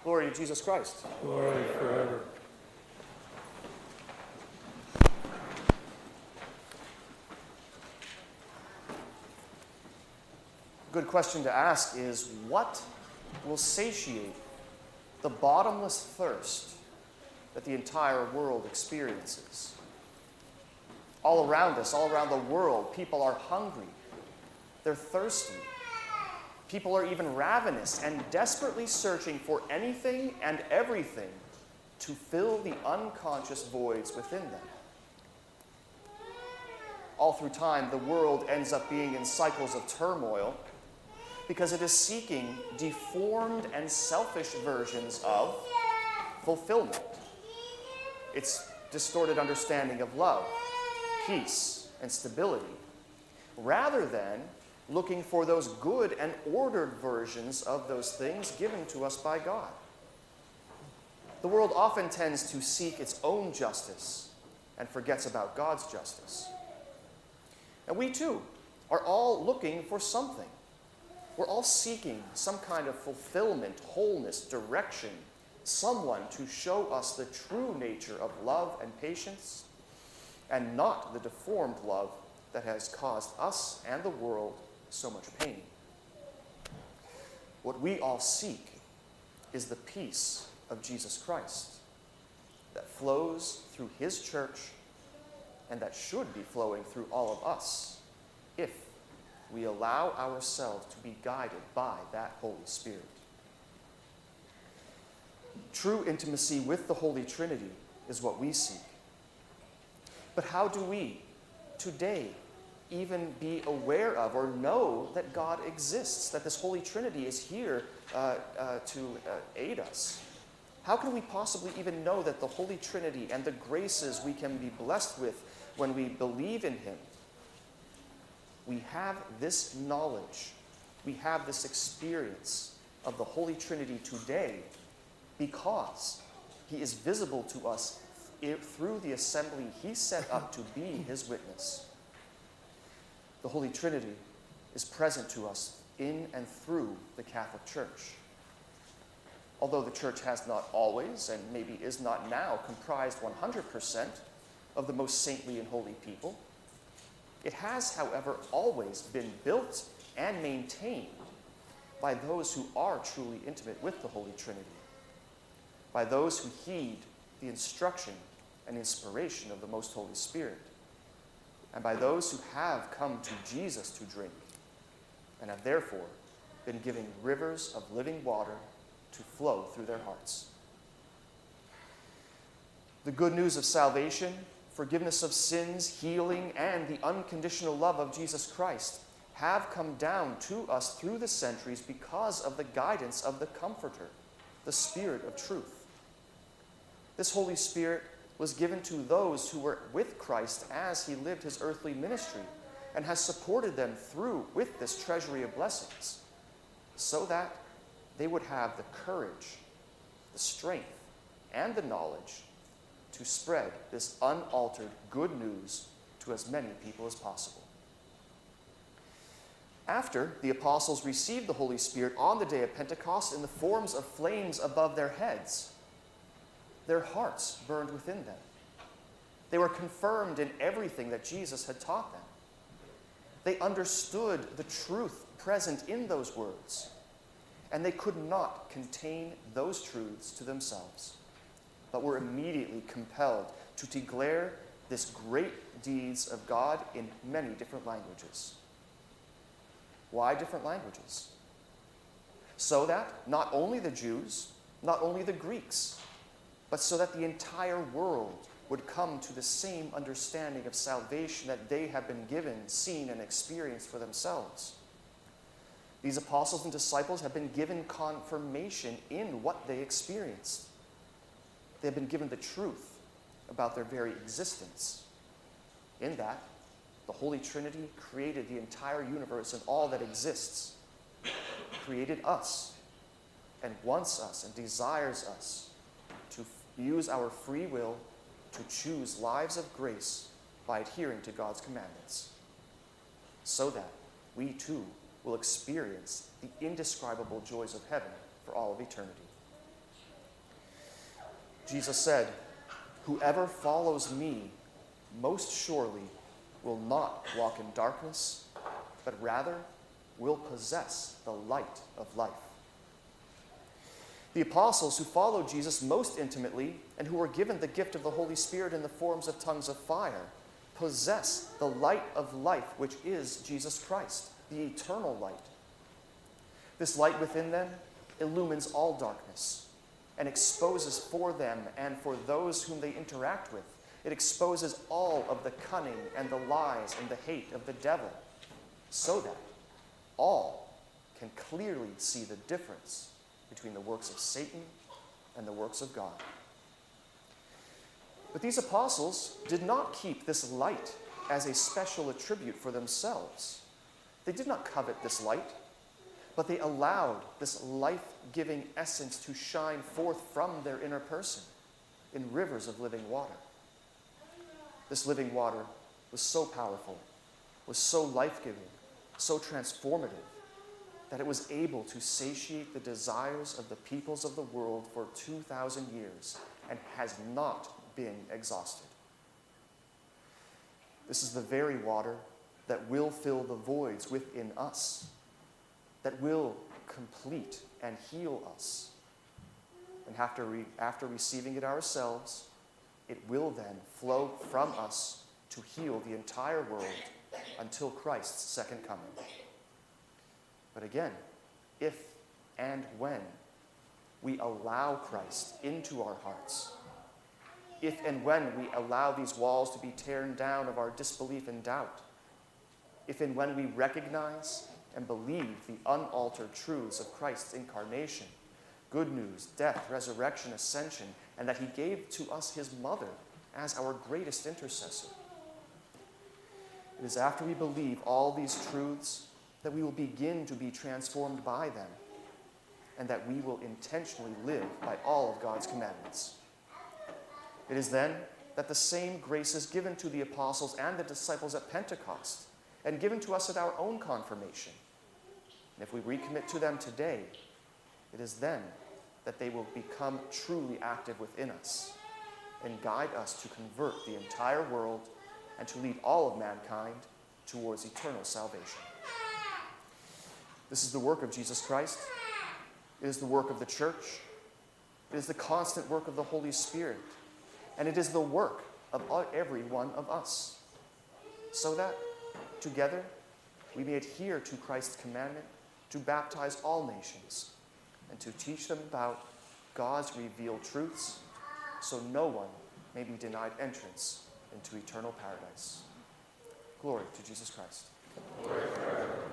Glory to Jesus Christ. Glory forever. A good question to ask is, what will satiate the bottomless thirst that the entire world experiences? All around us, all around the world, people are hungry. They're thirsty. People are even ravenous and desperately searching for anything and everything to fill the unconscious voids within them. All through time, the world ends up being in cycles of turmoil because it is seeking deformed and selfish versions of fulfillment. Its distorted understanding of love, peace, and stability, rather than looking for those good and ordered versions of those things given to us by God. The world often tends to seek its own justice and forgets about God's justice. And we too are all looking for something. We're all seeking some kind of fulfillment, wholeness, direction, someone to show us the true nature of love and patience, and not the deformed love that has caused us and the world so much pain. What we all seek is the peace of Jesus Christ that flows through his church and that should be flowing through all of us if we allow ourselves to be guided by that Holy Spirit. True intimacy with the Holy Trinity is what we seek. But how do we, today, even be aware of or know that God exists, that this Holy Trinity is here to aid us? How can we possibly even know that the Holy Trinity and the graces we can be blessed with when we believe in him? We have this knowledge, we have this experience of the Holy Trinity today because he is visible to us through the assembly he set up to be his witness. The Holy Trinity is present to us in and through the Catholic Church. Although the Church has not always, and maybe is not now, comprised 100% of the most saintly and holy people, it has, however, always been built and maintained by those who are truly intimate with the Holy Trinity, by those who heed the instruction and inspiration of the Most Holy Spirit, and by those who have come to Jesus to drink, and have therefore been given rivers of living water to flow through their hearts. The good news of salvation, forgiveness of sins, healing, and the unconditional love of Jesus Christ have come down to us through the centuries because of the guidance of the Comforter, the Spirit of truth. This Holy Spirit was given to those who were with Christ as he lived his earthly ministry and has supported them through with this treasury of blessings so that they would have the courage, the strength, and the knowledge to spread this unaltered good news to as many people as possible. After the apostles received the Holy Spirit on the day of Pentecost in the forms of flames above their heads, their hearts burned within them. They were confirmed in everything that Jesus had taught them. They understood the truth present in those words, and they could not contain those truths to themselves, but were immediately compelled to declare this great deeds of God in many different languages. Why different languages? So that not only the Jews, not only the Greeks, but so that the entire world would come to the same understanding of salvation that they have been given, seen, and experienced for themselves. These apostles and disciples have been given confirmation in what they experienced. They have been given the truth about their very existence. In that, the Holy Trinity created the entire universe and all that exists, created us, and wants us and desires us to use our free will to choose lives of grace by adhering to God's commandments, so that we too will experience the indescribable joys of heaven for all of eternity. Jesus said, "Whoever follows me most surely will not walk in darkness, but rather will possess the light of life." The apostles who followed Jesus most intimately and who were given the gift of the Holy Spirit in the forms of tongues of fire possess the light of life, which is Jesus Christ, the eternal light. This light within them illumines all darkness and exposes for them and for those whom they interact with. It exposes all of the cunning and the lies and the hate of the devil, so that all can clearly see the difference between the works of Satan and the works of God. But these apostles did not keep this light as a special attribute for themselves. They did not covet this light, but they allowed this life-giving essence to shine forth from their inner person in rivers of living water. This living water was so powerful, was so life-giving, so transformative, that it was able to satiate the desires of the peoples of the world for 2,000 years and has not been exhausted. This is the very water that will fill the voids within us, that will complete and heal us. And after receiving it ourselves, it will then flow from us to heal the entire world until Christ's second coming. But again, if and when we allow Christ into our hearts, if and when we allow these walls to be torn down of our disbelief and doubt, if and when we recognize and believe the unaltered truths of Christ's incarnation, good news, death, resurrection, ascension, and that he gave to us his mother as our greatest intercessor. It is after we believe all these truths that we will begin to be transformed by them, and that we will intentionally live by all of God's commandments. It is then that the same grace is given to the apostles and the disciples at Pentecost, and given to us at our own confirmation. And if we recommit to them today, it is then that they will become truly active within us and guide us to convert the entire world and to lead all of mankind towards eternal salvation. This is the work of Jesus Christ. It is the work of the church. It is the constant work of the Holy Spirit. And it is the work of every one of us, so that together we may adhere to Christ's commandment to baptize all nations and to teach them about God's revealed truths, so no one may be denied entrance into eternal paradise. Glory to Jesus Christ. Glory forever.